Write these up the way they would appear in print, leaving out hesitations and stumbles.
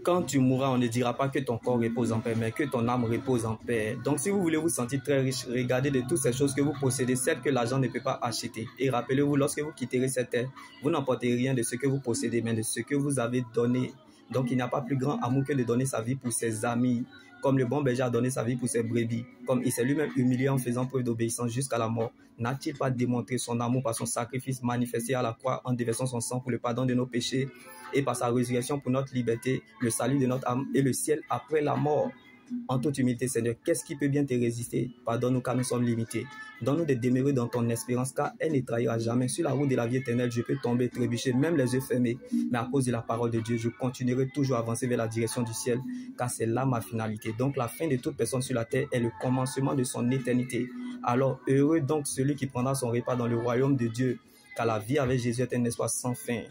quand tu mourras, on ne dira pas que ton corps repose en paix, mais que ton âme repose en paix. Donc, si vous voulez vous sentir très riche, regardez de toutes ces choses que vous possédez, celles que l'argent ne peut pas acheter. Et rappelez-vous, lorsque vous quitterez cette terre, vous n'emportez rien de ce que vous possédez, mais de ce que vous avez donné. Donc, il n'y a pas plus grand amour que de donner sa vie pour ses amis, comme le bon berger a donné sa vie pour ses brebis, comme il s'est lui-même humilié en faisant preuve d'obéissance jusqu'à la mort. N'a-t-il pas démontré son amour par son sacrifice manifesté à la croix en déversant son sang pour le pardon de nos péchés et par sa résurrection pour notre liberté, le salut de notre âme et le ciel après la mort? En toute humilité, Seigneur, qu'est-ce qui peut bien te résister? Pardonne-nous car nous sommes limités. Donne-nous de demeurer dans ton espérance car elle ne trahira jamais. Sur la route de la vie éternelle, je peux tomber, trébucher, même les yeux fermés. Mais à cause de la parole de Dieu, je continuerai toujours à avancer vers la direction du ciel car c'est là ma finalité. Donc la fin de toute personne sur la terre est le commencement de son éternité. Alors heureux donc celui qui prendra son repas dans le royaume de Dieu, car la vie avec Jésus est un espoir sans fin.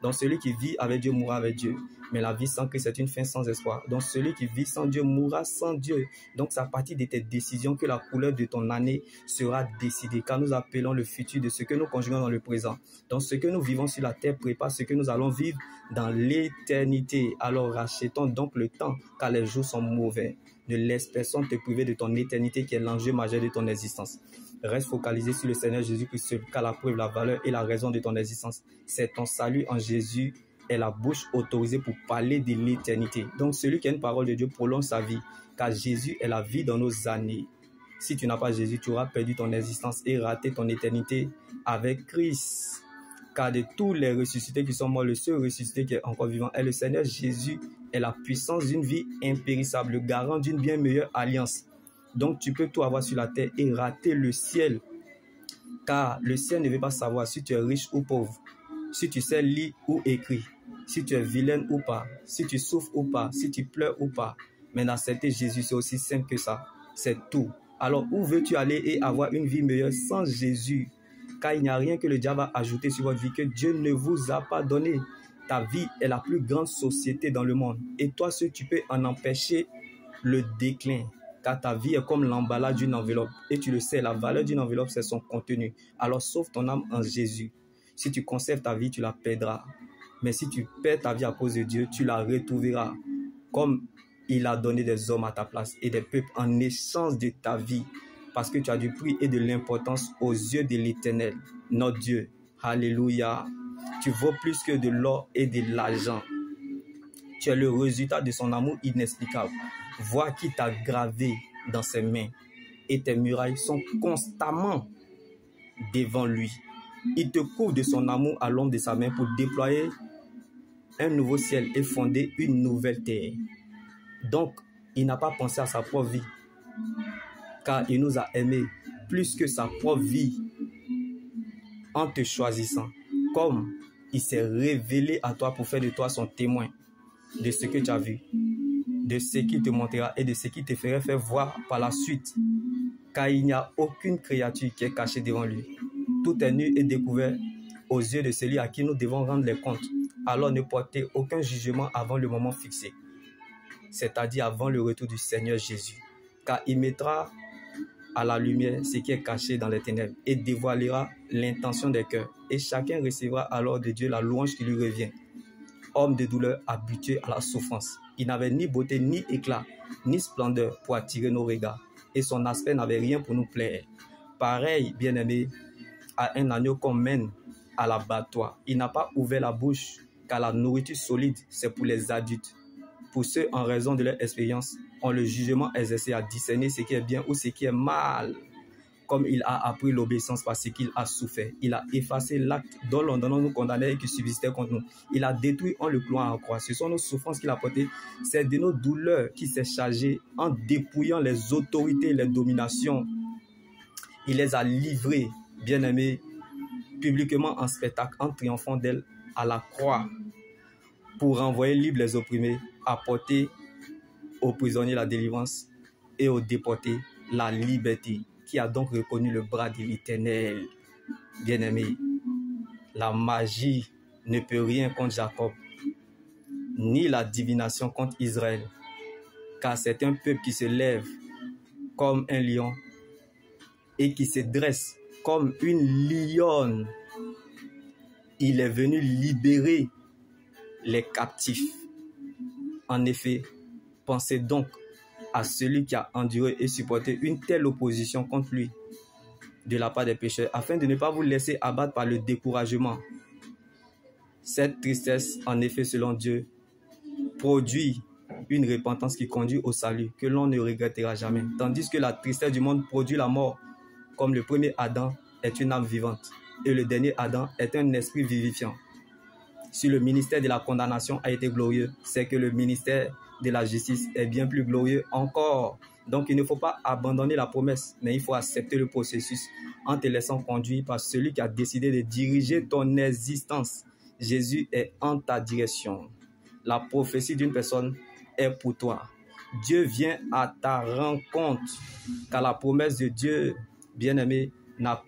Donc celui qui vit avec Dieu mourra avec Dieu. Mais la vie sans Christ est une fin sans espoir. Donc celui qui vit sans Dieu mourra sans Dieu. Donc c'est à partir de tes décisions que la couleur de ton année sera décidée. Car nous appelons le futur de ce que nous conjuguons dans le présent. Donc ce que nous vivons sur la terre prépare ce que nous allons vivre dans l'éternité. Alors rachetons donc le temps car les jours sont mauvais. Ne laisse personne te priver de ton éternité qui est l'enjeu majeur de ton existence. Reste focalisé sur le Seigneur Jésus-Christ, car la preuve, la valeur et la raison de ton existence, c'est ton salut en Jésus est la bouche autorisée pour parler de l'éternité. Donc celui qui a une parole de Dieu prolonge sa vie, car Jésus est la vie dans nos années. Si tu n'as pas Jésus, tu auras perdu ton existence et raté ton éternité avec Christ. Car de tous les ressuscités qui sont morts, le seul ressuscité qui est encore vivant est le Seigneur Jésus, est la puissance d'une vie impérissable, le garant d'une bien meilleure alliance. Donc tu peux tout avoir sur la terre et rater le ciel. Car le ciel ne veut pas savoir si tu es riche ou pauvre, si tu sais lire ou écrire, si tu es vilaine ou pas, si tu souffres ou pas, si tu pleures ou pas. Mais d'accepter Jésus, c'est aussi simple que ça. C'est tout. Alors où veux-tu aller et avoir une vie meilleure sans Jésus? Car il n'y a rien que le diable a ajouté sur votre vie que Dieu ne vous a pas donné. Ta vie est la plus grande société dans le monde. Et toi, seul, tu peux en empêcher le déclin. Car ta vie est comme l'emballage d'une enveloppe. Et tu le sais, la valeur d'une enveloppe, c'est son contenu. Alors sauve ton âme en Jésus. Si tu conserves ta vie, tu la perdras. Mais si tu perds ta vie à cause de Dieu, tu la retrouveras. Comme il a donné des hommes à ta place et des peuples en échange de ta vie. Parce que tu as du prix et de l'importance aux yeux de l'Éternel, notre Dieu. Alléluia. Tu vaux plus que de l'or et de l'argent. Tu es le résultat de son amour inexplicable. Vois qui t'a gravé dans ses mains et tes murailles sont constamment devant lui. Il te couvre de son amour à l'ombre de sa main pour déployer un nouveau ciel et fonder une nouvelle terre. Donc, il n'a pas pensé à sa propre vie, car il nous a aimés plus que sa propre vie en te choisissant, comme il s'est révélé à toi pour faire de toi son témoin de ce que tu as vu, de ce qu'il te montrera et de ce qu'il te ferait faire voir par la suite, car il n'y a aucune créature qui est cachée devant lui. Tout est nu et découvert aux yeux de celui à qui nous devons rendre les comptes. Alors ne portez aucun jugement avant le moment fixé, c'est-à-dire avant le retour du Seigneur Jésus, car il mettra à la lumière ce qui est caché dans les ténèbres et dévoilera l'intention des cœurs. Et chacun recevra alors de Dieu la louange qui lui revient. Homme de douleur habitué à la souffrance, il n'avait ni beauté, ni éclat, ni splendeur pour attirer nos regards, et son aspect n'avait rien pour nous plaire. Pareil, bien-aimé, à un agneau qu'on mène à l'abattoir. Il n'a pas ouvert la bouche, car la nourriture solide, c'est pour les adultes. Pour ceux, en raison de leur expérience, ont le jugement exercé à discerner ce qui est bien ou ce qui est mal. Comme il a appris l'obéissance parce qu'il a souffert. Il a effacé l'acte dont l'on nous condamnait et qui subsistait contre nous. Il a détruit en le clouant à la croix. Ce sont nos souffrances qu'il a portées. C'est de nos douleurs qu'il s'est chargé en dépouillant les autorités, les dominations. Il les a livrées, bien-aimés, publiquement en spectacle, en triomphant d'elles à la croix, pour renvoyer libres les opprimés, apporter aux prisonniers la délivrance et aux déportés la liberté. Qui a donc reconnu le bras de l'Éternel. Bien-aimé, la magie ne peut rien contre Jacob, ni la divination contre Israël, car c'est un peuple qui se lève comme un lion et qui se dresse comme une lionne. Il est venu libérer les captifs. En effet, pensez donc à celui qui a enduré et supporté une telle opposition contre lui de la part des pécheurs, afin de ne pas vous laisser abattre par le découragement. Cette tristesse, en effet, selon Dieu, produit une repentance qui conduit au salut, que l'on ne regrettera jamais. Tandis que la tristesse du monde produit la mort, comme le premier Adam est une âme vivante, et le dernier Adam est un esprit vivifiant. Si le ministère de la condamnation a été glorieux, c'est que le ministère de la justice est bien plus glorieux encore. Donc il ne faut pas abandonner la promesse, mais il faut accepter le processus en te laissant conduire par celui qui a décidé de diriger ton existence. Jésus est en ta direction. La prophétie d'une personne est pour toi. Dieu vient à ta rencontre, car la promesse de Dieu, bien-aimé, n'a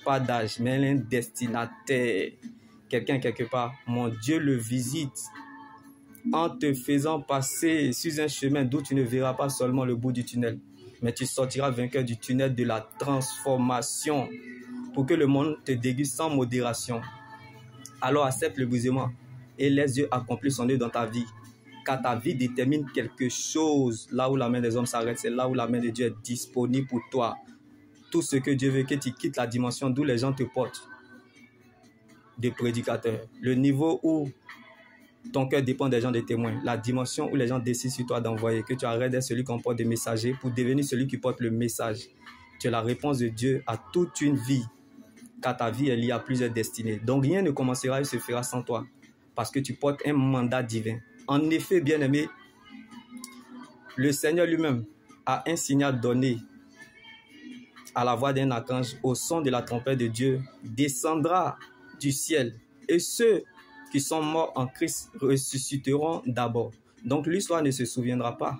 pas d'âge, mais elle est un destinataire. Quelqu'un quelque part, mon Dieu le visite en te faisant passer sur un chemin d'où tu ne verras pas seulement le bout du tunnel, mais tu sortiras vainqueur du tunnel de la transformation pour que le monde te déguste sans modération. Alors accepte le brisement et laisse Dieu accomplir son œuvre dans ta vie. Car ta vie détermine quelque chose. Là où la main des hommes s'arrête, c'est là où la main de Dieu est disponible pour toi. Tout ce que Dieu veut, que tu quittes la dimension d'où les gens te portent de prédicateur. Le niveau où ton cœur dépend des gens, des témoins. La dimension où les gens décident sur toi d'envoyer. Que tu arrêtes d'être celui qui porte des messagers pour devenir celui qui porte le message. Tu es la réponse de Dieu à toute une vie. Car ta vie est liée à plusieurs destinées. Donc rien ne commencera et se fera sans toi. Parce que tu portes un mandat divin. En effet, bien-aimé, le Seigneur lui-même a un signal donné à la voix d'un archange, au son de la trompette de Dieu, descendra du ciel. Et ceux qui sont morts en Christ ressusciteront d'abord. Donc l'histoire ne se souviendra pas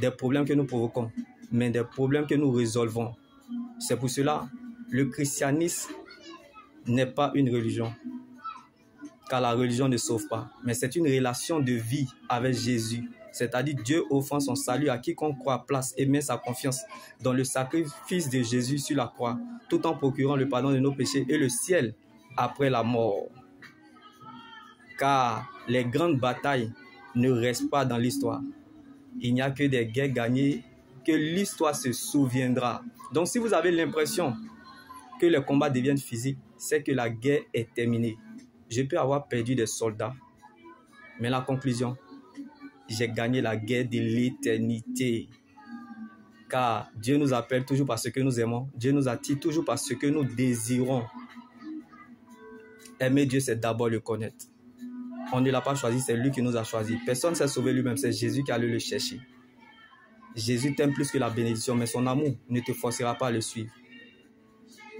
des problèmes que nous provoquons, mais des problèmes que nous résolvons. C'est pour cela que le christianisme n'est pas une religion, car la religion ne sauve pas, mais c'est une relation de vie avec Jésus. C'est-à-dire Dieu offrant son salut à quiconque croit, place et met sa confiance dans le sacrifice de Jésus sur la croix, tout en procurant le pardon de nos péchés et le ciel après la mort. Car les grandes batailles ne restent pas dans l'histoire. Il n'y a que des guerres gagnées que l'histoire se souviendra. Donc si vous avez l'impression que les combats deviennent physiques, c'est que la guerre est terminée. Je peux avoir perdu des soldats, mais la conclusion, j'ai gagné la guerre de l'éternité. Car Dieu nous appelle toujours par ce que nous aimons. Dieu nous attire toujours par ce que nous désirons. Aimer Dieu, c'est d'abord le connaître. On ne l'a pas choisi, c'est lui qui nous a choisi. Personne ne s'est sauvé lui-même, c'est Jésus qui allait le chercher. Jésus t'aime plus que la bénédiction, mais son amour ne te forcera pas à le suivre.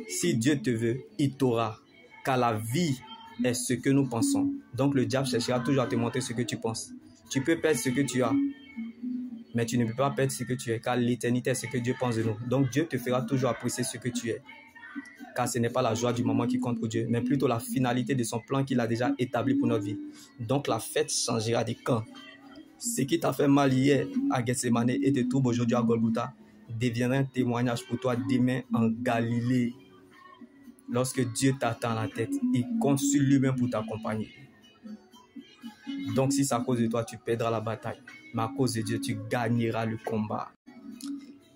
Si Dieu te veut, il t'aura. Car la vie est ce que nous pensons. Donc le diable cherchera toujours à te montrer ce que tu penses. Tu peux perdre ce que tu as, mais tu ne peux pas perdre ce que tu es, car l'éternité est ce que Dieu pense de nous. Donc Dieu te fera toujours apprécier ce que tu es. Car ce n'est pas la joie du moment qui compte pour Dieu, mais plutôt la finalité de son plan qu'il a déjà établi pour notre vie. Donc la fête changera de camp. Ce qui t'a fait mal hier à Gethsemane et te trouve aujourd'hui à Golgotha deviendra un témoignage pour toi demain en Galilée. Lorsque Dieu t'attend à la tête, il compte sur lui-même pour t'accompagner. Donc si c'est à cause de toi, tu perdras la bataille. Mais à cause de Dieu, tu gagneras le combat.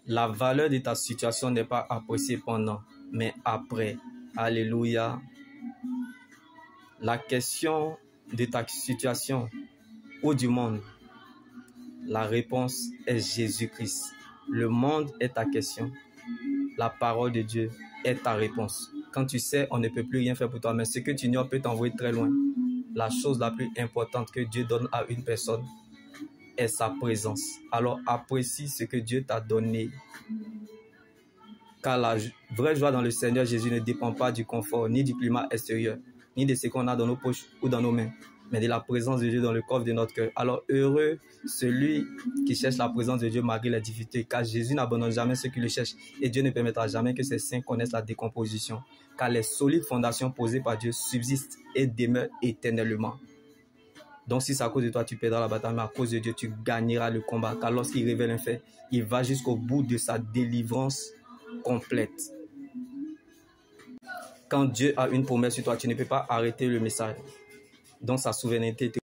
La valeur de ta situation n'est pas appréciée pendant, mais après. Alléluia. La question de ta situation ou du monde, la réponse est Jésus-Christ. Le monde est ta question. La parole de Dieu est ta réponse. Quand tu sais, on ne peut plus rien faire pour toi, mais ce que tu ignores peut t'envoyer très loin. La chose la plus importante que Dieu donne à une personne est sa présence. Alors apprécie ce que Dieu t'a donné. Car la vraie joie dans le Seigneur Jésus ne dépend pas du confort, ni du climat extérieur, ni de ce qu'on a dans nos poches ou dans nos mains, mais de la présence de Dieu dans le coffre de notre cœur. Alors heureux celui qui cherche la présence de Dieu malgré les difficultés, car Jésus n'abandonne jamais ceux qui le cherchent, et Dieu ne permettra jamais que ses saints connaissent la décomposition, car les solides fondations posées par Dieu subsistent et demeurent éternellement. Donc si c'est à cause de toi, tu perdras la bataille, mais à cause de Dieu, tu gagneras le combat, car lorsqu'il révèle un fait, il va jusqu'au bout de sa délivrance complète. Quand Dieu a une promesse sur toi, tu ne peux pas arrêter le message. Donc sa souveraineté